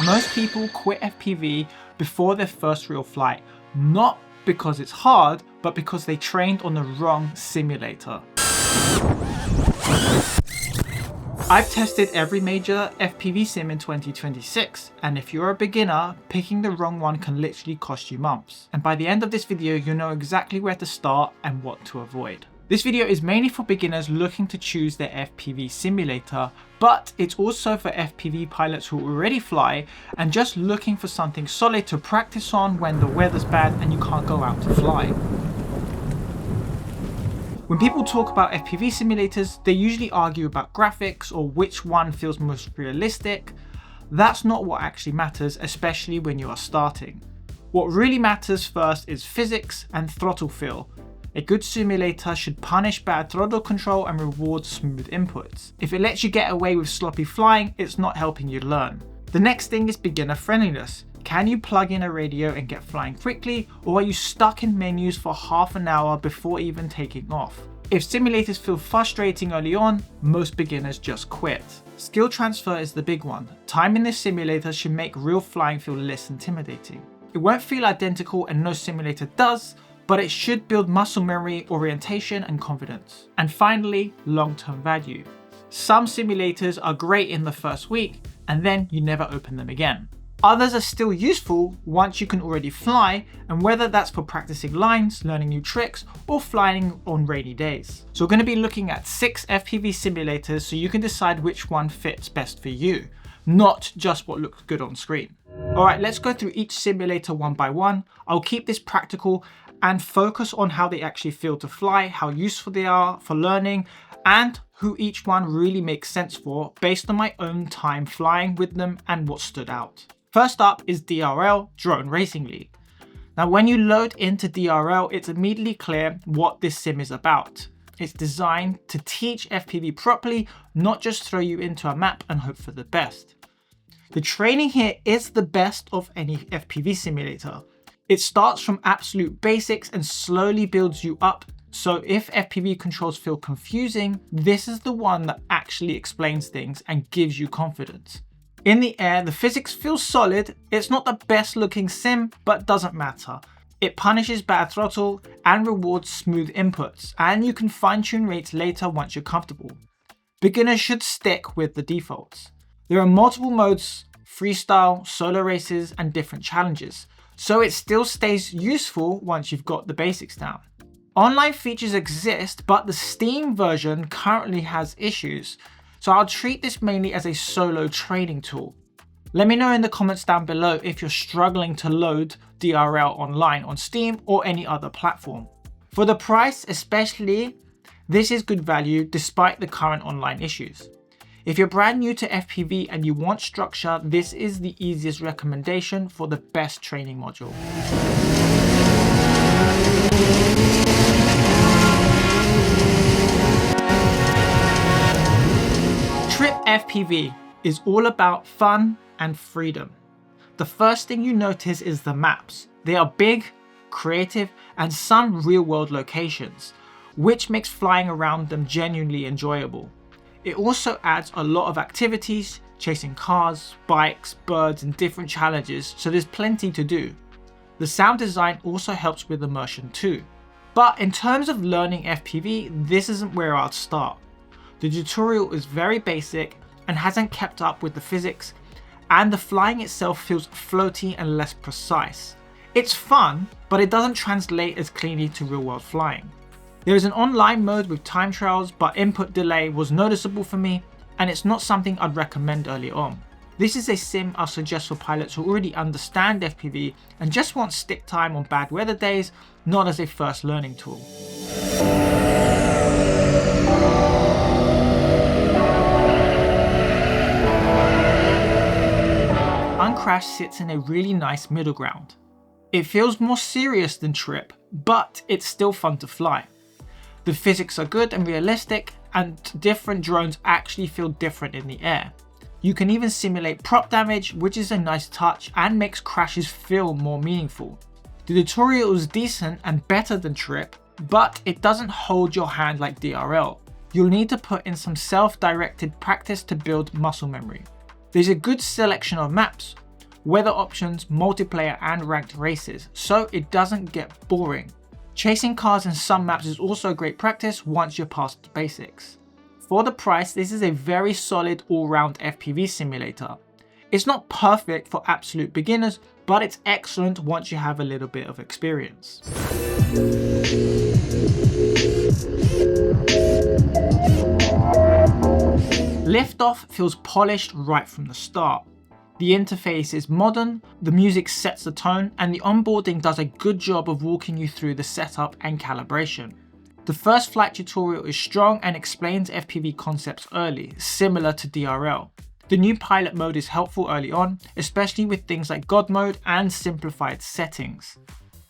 most people quit FPV before their first real flight, not because it's hard, but because they trained on the wrong simulator. I've tested every major FPV sim in 2026, and if you're a beginner, picking the wrong one can literally cost you months. And by the end of this video, you'll know exactly where to start and what to avoid. This video is mainly for beginners looking to choose their FPV simulator, but it's also for FPV pilots who already fly and just looking for something solid to practice on when the weather's bad and you can't go out to fly. When people talk about FPV simulators, they usually argue about graphics or which one feels most realistic. That's not what actually matters, especially when you are starting. What really matters first is physics and throttle feel. A good simulator should punish bad throttle control and reward smooth inputs. If it lets you get away with sloppy flying, it's not helping you learn. The next thing is beginner friendliness. Can you plug in a radio and get flying quickly, or are you stuck in menus for half an hour before even taking off? If simulators feel frustrating early on, most beginners just quit. Skill transfer is the big one. Time in this simulator should make real flying feel less intimidating. It won't feel identical, and no simulator does, but it should build muscle memory, orientation, and confidence. And finally, long-term value. Some simulators are great in the first week, and then you never open them again. Others are still useful once you can already fly, and whether that's for practicing lines, learning new tricks, or flying on rainy days. So we're going to be looking at 6 FPV simulators so you can decide which one fits best for you, not just what looks good on screen. Alright, let's go through each simulator one by one. I'll keep this practical and focus on how they actually feel to fly, how useful they are for learning, and who each one really makes sense for based on my own time flying with them and what stood out. First up is DRL Drone Racing League. Now when you load into DRL, it's immediately clear what this sim is about. It's designed to teach FPV properly, not just throw you into a map and hope for the best. The training here is the best of any FPV simulator. It starts from absolute basics and slowly builds you up, so if FPV controls feel confusing, this is the one that actually explains things and gives you confidence. In the air, the physics feel solid. It's not the best looking sim, but doesn't matter. It punishes bad throttle and rewards smooth inputs, and you can fine-tune rates later once you're comfortable. Beginners should stick with the defaults. There are multiple modes, freestyle, solo races, and different challenges, so it still stays useful once you've got the basics down. Online features exist, but the Steam version currently has issues, so I'll treat this mainly as a solo training tool. Let me know in the comments down below if you're struggling to load DRL online on Steam or any other platform. For the price especially, this is good value despite the current online issues. If you're brand new to FPV and you want structure, this is the easiest recommendation for the best training module. TRYP FPV is all about fun and freedom. The first thing you notice is the maps. They are big, creative, and some real-world locations, which makes flying around them genuinely enjoyable. It also adds a lot of activities, chasing cars, bikes, birds, and different challenges, so there's plenty to do. The sound design also helps with immersion too. But in terms of learning FPV, this isn't where I'd start. The tutorial is very basic and hasn't kept up with the physics, and the flying itself feels floaty and less precise. It's fun, but it doesn't translate as cleanly to real-world flying. There is an online mode with time trials, but input delay was noticeable for me, and it's not something I'd recommend early on. This is a sim I suggest for pilots who already understand FPV and just want stick time on bad weather days, not as a first learning tool. Uncrashed sits in a really nice middle ground. It feels more serious than TRYP, but it's still fun to fly. The physics are good and realistic, and different drones actually feel different in the air. You can even simulate prop damage, which is a nice touch and makes crashes feel more meaningful. The tutorial is decent and better than TRYP, but it doesn't hold your hand like DRL. You'll need to put in some self-directed practice to build muscle memory. There's a good selection of maps, weather options, multiplayer and ranked races, so it doesn't get boring. Chasing cars in some maps is also great practice once you're past the basics. For the price, this is a very solid all-round FPV simulator. It's not perfect for absolute beginners, but it's excellent once you have a little bit of experience. Liftoff feels polished right from the start. The interface is modern, the music sets the tone, and the onboarding does a good job of walking you through the setup and calibration. The first flight tutorial is strong and explains FPV concepts early, similar to DRL. The new pilot mode is helpful early on, especially with things like God mode and simplified settings.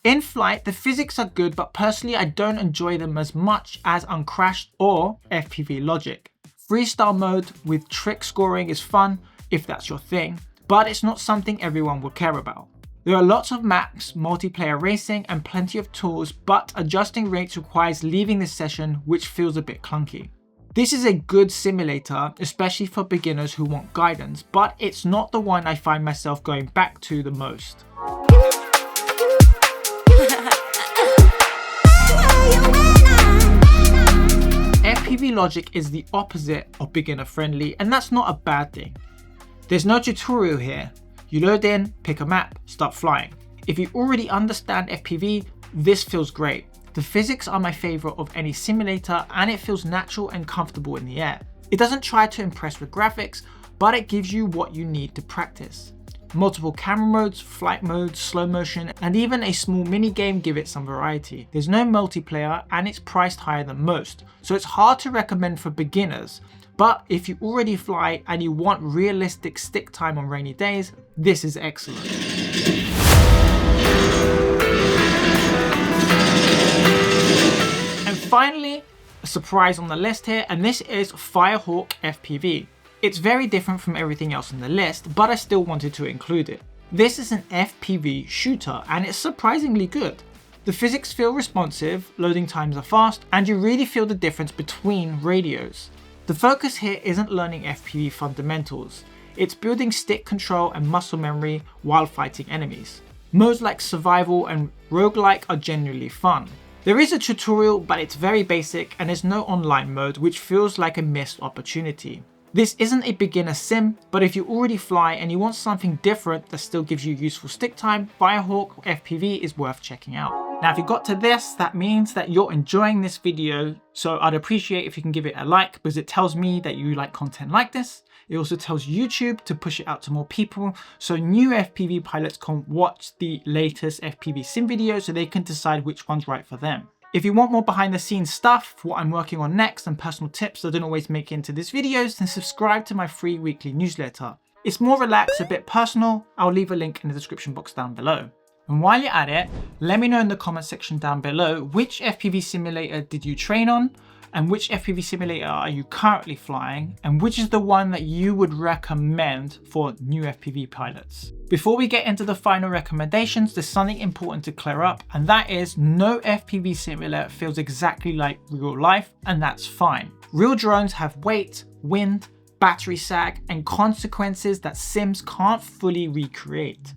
In flight, the physics are good, but personally I don't enjoy them as much as Uncrashed or FPV Logic. Freestyle mode with trick scoring is fun, if that's your thing, but it's not something everyone will care about. There are lots of maps, multiplayer racing, and plenty of tools, but adjusting rates requires leaving the session, which feels a bit clunky. This is a good simulator, especially for beginners who want guidance, but it's not the one I find myself going back to the most. FPV Logic is the opposite of beginner friendly, and that's not a bad thing. There's no tutorial here. You load in, pick a map, start flying. If you already understand FPV, this feels great. The physics are my favorite of any simulator, and it feels natural and comfortable in the air. It doesn't try to impress with graphics, but it gives you what you need to practice. Multiple camera modes, flight modes, slow motion, and even a small mini game give it some variety. There's no multiplayer and it's priced higher than most, so it's hard to recommend for beginners. But if you already fly and you want realistic stick time on rainy days, this is excellent. And finally, a surprise on the list here, and this is Firehawk FPV. It's very different from everything else on the list, but I still wanted to include it. This is an FPV shooter and it's surprisingly good. The physics feel responsive, loading times are fast, and you really feel the difference between radios. The focus here isn't learning FPV fundamentals, it's building stick control and muscle memory while fighting enemies. Modes like survival and roguelike are genuinely fun. There is a tutorial, but it's very basic and there's no online mode, which feels like a missed opportunity. This isn't a beginner sim, but if you already fly and you want something different that still gives you useful stick time, Firehawk FPV is worth checking out. Now if you got to this, that means that you're enjoying this video, so I'd appreciate if you can give it a like, because it tells me that you like content like this. It also tells YouTube to push it out to more people, so new FPV pilots can watch the latest FPV sim videos so they can decide which one's right for them. If you want more behind the scenes stuff, what I'm working on next, and personal tips that don't always make it into these videos, then subscribe to my free weekly newsletter. It's more relaxed, a bit personal. I'll leave a link in the description box down below. And while you're at it, let me know in the comment section down below which FPV simulator did you train on, and which FPV simulator are you currently flying, and which is the one that you would recommend for new FPV pilots. Before we get into the final recommendations, there's something important to clear up, and that is no FPV simulator feels exactly like real life, and that's fine. Real drones have weight, wind, battery sag, and consequences that sims can't fully recreate.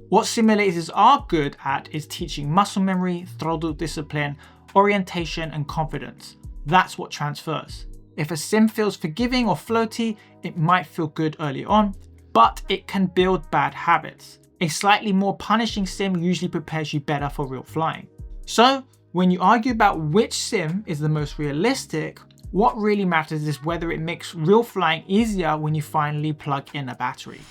What simulators are good at is teaching muscle memory, throttle discipline, orientation, and confidence. That's what transfers. If a sim feels forgiving or floaty, it might feel good early on, but it can build bad habits. A slightly more punishing sim usually prepares you better for real flying. So, when you argue about which sim is the most realistic, what really matters is whether it makes real flying easier when you finally plug in a battery.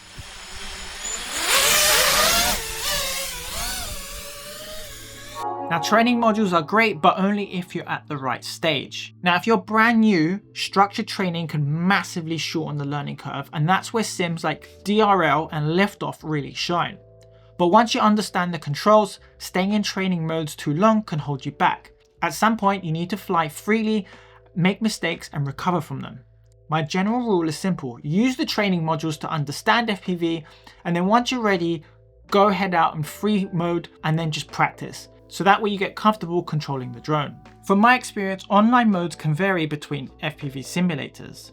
Now training modules are great, but only if you're at the right stage. Now if you're brand new, structured training can massively shorten the learning curve, and that's where sims like DRL and Liftoff really shine. But once you understand the controls, staying in training modes too long can hold you back. At some point you need to fly freely, make mistakes and recover from them. My general rule is simple: use the training modules to understand FPV, and then once you're ready, go head out in free mode and then just practice. So that way you get comfortable controlling the drone. From my experience, online modes can vary between FPV simulators.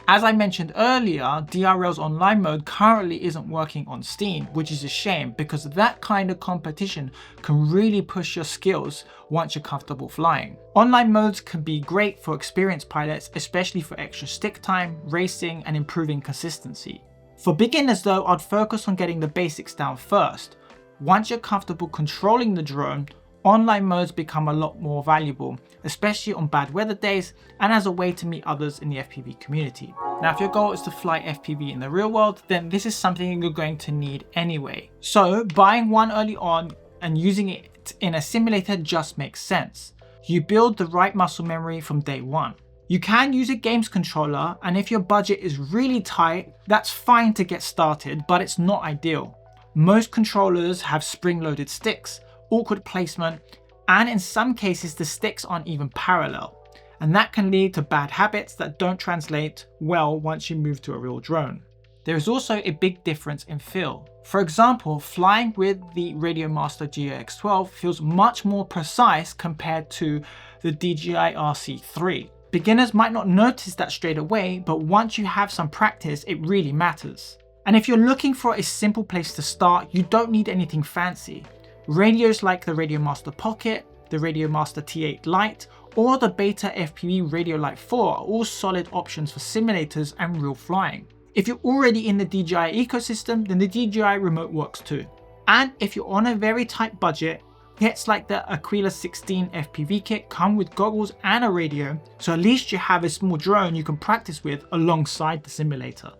As I mentioned earlier, DRL's online mode currently isn't working on Steam, which is a shame because that kind of competition can really push your skills once you're comfortable flying. Online modes can be great for experienced pilots, especially for extra stick time, racing, and improving consistency. For beginners though, I'd focus on getting the basics down first. Once you're comfortable controlling the drone, online modes become a lot more valuable, especially on bad weather days and as a way to meet others in the FPV community. Now, if your goal is to fly FPV in the real world, then this is something you're going to need anyway. So buying one early on and using it in a simulator just makes sense. You build the right muscle memory from day one. You can use a games controller, and if your budget is really tight, that's fine to get started, but it's not ideal. Most controllers have spring-loaded sticks, awkward placement, and in some cases the sticks aren't even parallel, and that can lead to bad habits that don't translate well once you move to a real drone. There is also a big difference in feel. For example, flying with the Radiomaster GX12 feels much more precise compared to the DJI RC3. Beginners might not notice that straight away, but once you have some practice, it really matters. And if you're looking for a simple place to start, you don't need anything fancy. Radios like the Radiomaster Pocket, the Radiomaster T8 Lite, or the Beta FPV Radiolite 4 are all solid options for simulators and real flying. If you're already in the DJI ecosystem, then the DJI remote works too. And if you're on a very tight budget, kits like the Aquila 16 FPV kit come with goggles and a radio, so at least you have a small drone you can practice with alongside the simulator.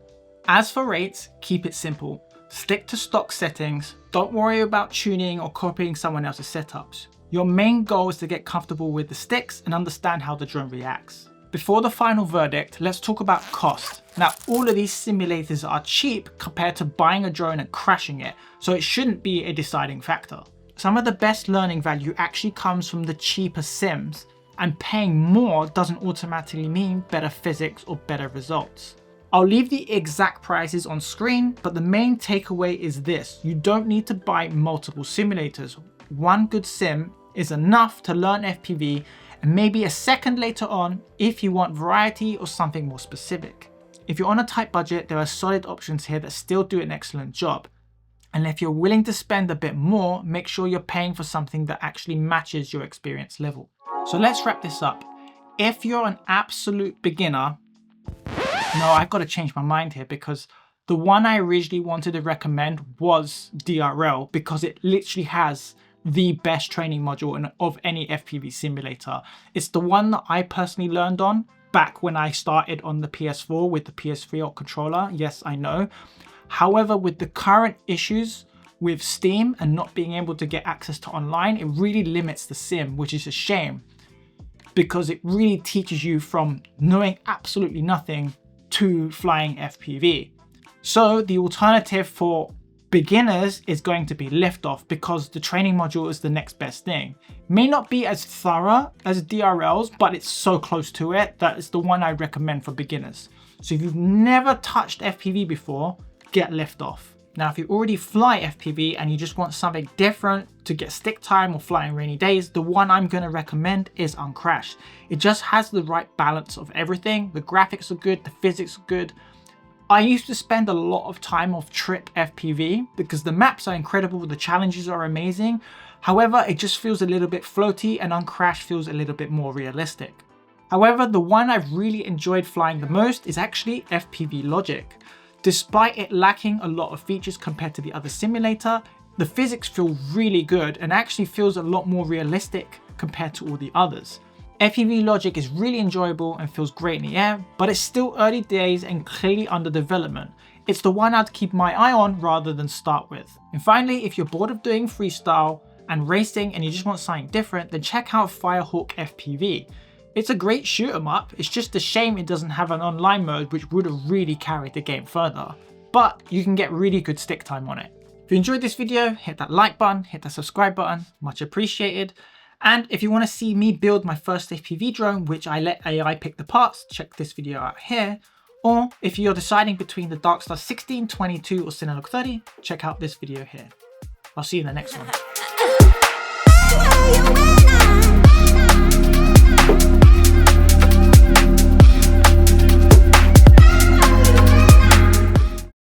As for rates, keep it simple. Stick to stock settings, don't worry about tuning or copying someone else's setups. Your main goal is to get comfortable with the sticks and understand how the drone reacts. Before the final verdict, let's talk about cost. Now, all of these simulators are cheap compared to buying a drone and crashing it, so it shouldn't be a deciding factor. Some of the best learning value actually comes from the cheaper sims, and paying more doesn't automatically mean better physics or better results. I'll leave the exact prices on screen, but the main takeaway is this: you don't need to buy multiple simulators. One good sim is enough to learn FPV, and maybe a second later on if you want variety or something more specific. If you're on a tight budget, there are solid options here that still do an excellent job. And if you're willing to spend a bit more, make sure you're paying for something that actually matches your experience level. So let's wrap this up. If you're an absolute beginner, no, I've got to change my mind here, because the one I originally wanted to recommend was DRL, because it literally has the best training module of any FPV simulator. It's the one that I personally learned on back when I started on the PS4 with the PS3 controller. Yes, I know. However, with the current issues with Steam and not being able to get access to online, it really limits the sim, which is a shame, because it really teaches you from knowing absolutely nothing to flying FPV. So the alternative for beginners is going to be Liftoff, because the training module is the next best thing. May not be as thorough as DRL's, but it's so close to it that it's the one I recommend for beginners. So if you've never touched FPV before, get Liftoff. Now, if you already fly FPV and you just want something different to get stick time or fly on rainy days, the one I'm going to recommend is Uncrashed. It just has the right balance of everything. The graphics are good, the physics are good. I used to spend a lot of time off TRYP FPV because the maps are incredible, the challenges are amazing. However, it just feels a little bit floaty, and Uncrashed feels a little bit more realistic. However, the one I've really enjoyed flying the most is actually FPV Logic. Despite it lacking a lot of features compared to the other simulator, the physics feel really good and actually feels a lot more realistic compared to all the others. FPV Logic is really enjoyable and feels great in the air, but it's still early days and clearly under development. It's the one I'd keep my eye on rather than start with. And finally, if you're bored of doing freestyle and racing and you just want something different, then check out Firehawk FPV. It's a great shoot 'em up, it's just a shame it doesn't have an online mode, which would have really carried the game further. But you can get really good stick time on it. If you enjoyed this video, hit that like button, hit that subscribe button, much appreciated. And if you want to see me build my first FPV drone, which I let AI pick the parts, check this video out here. Or if you're deciding between the Darkstar 16, 22 or Cinelog 30, check out this video here. I'll see you in the next one.